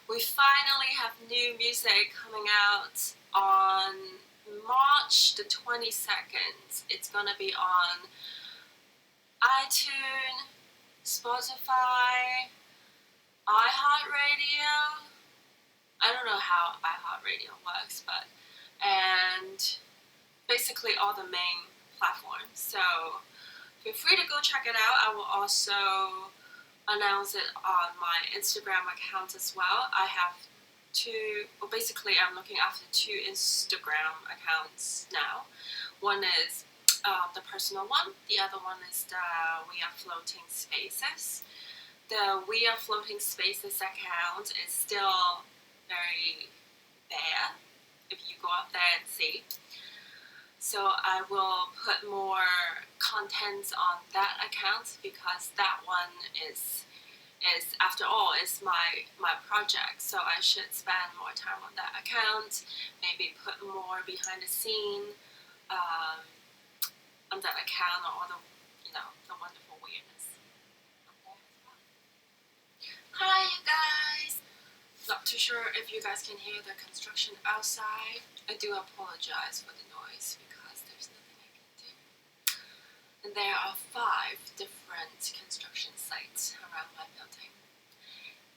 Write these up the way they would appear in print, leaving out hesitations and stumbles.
We finally have new music coming out on March the 22nd. It's gonna be on iTunes, Spotify, iHeartRadio. I don't know how iHeartRadio works, and basically all the main platforms. So feel free to go check it out. I will also announce it on my Instagram account as well. I have basically I'm looking after two Instagram accounts now. One is the personal one. The other one is the We Are Floatingspaces. The We Are Floatingspaces account is still very bare if you go up there and see. So I will put more content on that account because that one is after all is my project. So I should spend more time on that account. Maybe put more behind the scene on that account, or all the the wonderful weirdness on there as well. Hi you guys. Not too sure if you guys can hear the construction outside. I do apologize for the noise because there's nothing I can do. And there are 5 different construction sites around my building.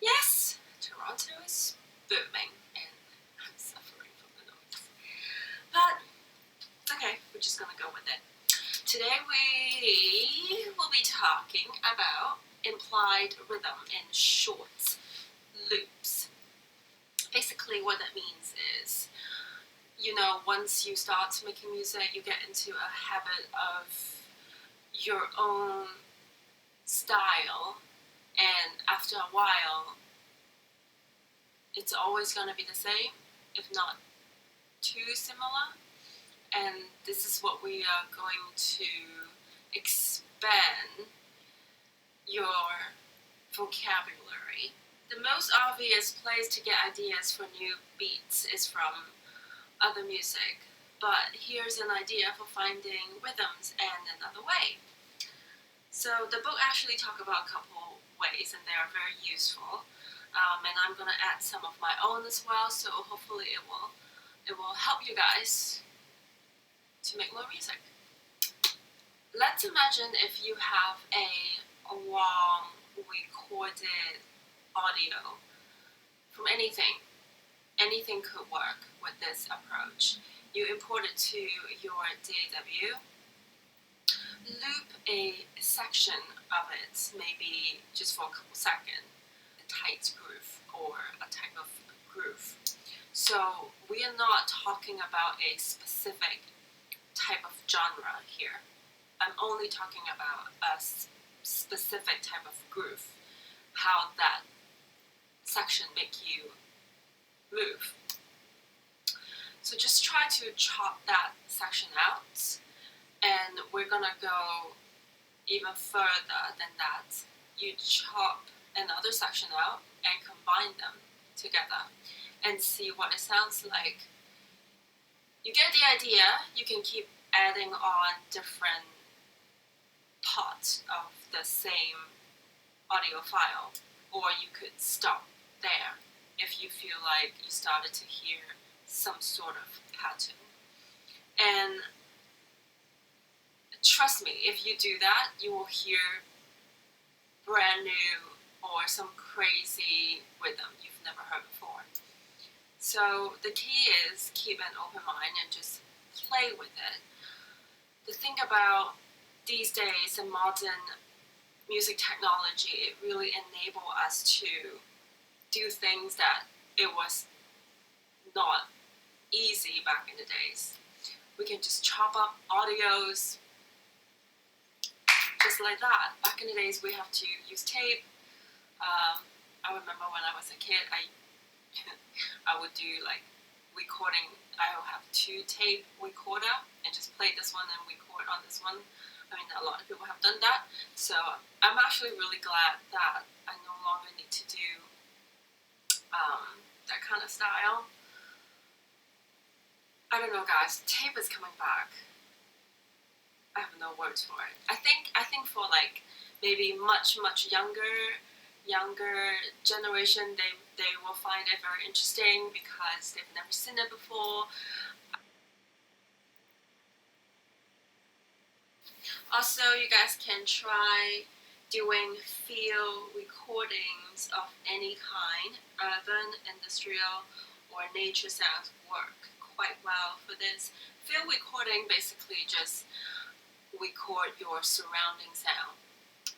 Yes, Toronto is booming and I'm suffering from the noise. But okay, we're just gonna go with it. Today we will be talking about implied rhythm in short loops. Basically what that means is, once you start making music, you get into a habit of your own style, and after a while it's always going to be the same, if not too similar. And this is what we are going to expand your vocabulary. The most obvious place to get ideas for new beats is from other music, but here's an idea for finding rhythms and another way. So the book actually talks about a couple ways, and they are very useful. And I'm gonna add some of my own as well. So hopefully it will help you guys to make more music. Let's imagine if you have a long recorded audio from anything could work with this approach. You import it to your DAW, loop a section of it, maybe just for a couple seconds, a tight groove or a type of groove. So we are not talking about a specific type of genre here. I'm only talking about a specific type of groove, how that section make you move. So just try to chop that section out, and we're gonna go even further than that. You chop another section out and combine them together and see what it sounds like. You get the idea. You can keep adding on different parts of the same audio file, or you could stop there if you feel like you started to hear some sort of pattern. And trust me, if you do that, you will hear brand new or some crazy rhythm you've never heard before. So the key is keep an open mind and just play with it. The thing about these days in modern music technology, it really enables us to do things that it was not easy back in the days. We can just chop up audios just like that. Back in the days we have to use tape. I remember when I was a kid, I would do like recording. I will have 2 tape recorder and just play this one and record on this one. I mean, a lot of people have done that. So I'm actually really glad that I no longer need to do that kind of style. I don't know, guys. Tape is coming back. I have no words for it. I think for like maybe much younger generation, they will find it very interesting because they've never seen it before. Also, you guys can try doing field recordings of any kind. Urban, industrial, or nature sounds work quite well for this. Field recording basically just record your surrounding sound.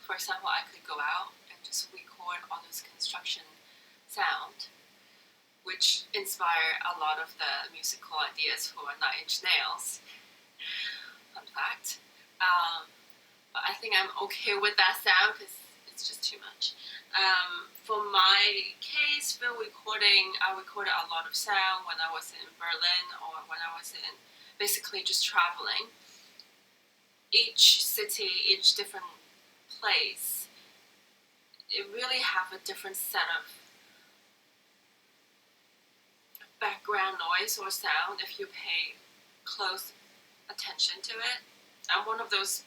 For example, I could go out and just record all those construction sound, which inspire a lot of the musical ideas for Nine Inch Nails. Fun fact. But I think I'm okay with that sound because it's just too much. For my case, field recording, I recorded a lot of sound when I was in Berlin or when I was in basically just traveling. Each city, each different place, it really have a different set of background noise or sound if you pay close attention to it. I'm one of those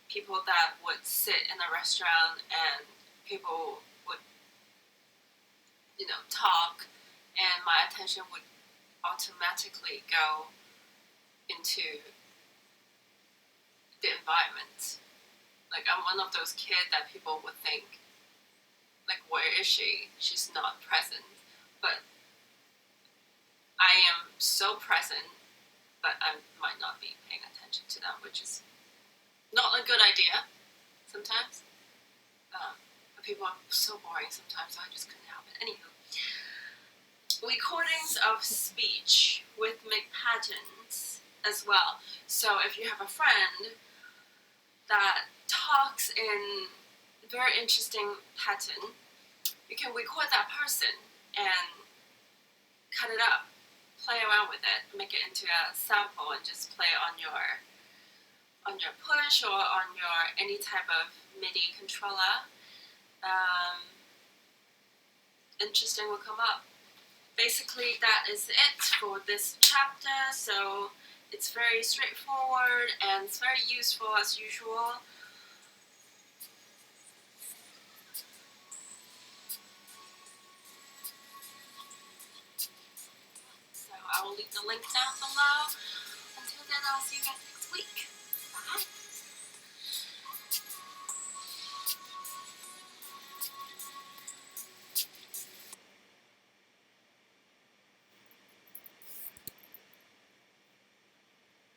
people that would sit in a restaurant and people would, talk, and my attention would automatically go into the environment. Like, I'm one of those kids that people would think, like, where is she? She's not present. But I am so present, but I might not be paying attention to them, which is not a good idea sometimes. But people are so boring sometimes, so I just couldn't help it. Anywho, recordings of speech with make patterns as well. So if you have a friend that talks in very interesting pattern, you can record that person and cut it up, play around with it, make it into a sample, and just play it on your push or on your any type of MIDI controller. Interesting will come up. Basically, that is it for this chapter. So it's very straightforward and it's very useful as usual. So I will leave the link down below. Until then, I'll see you guys.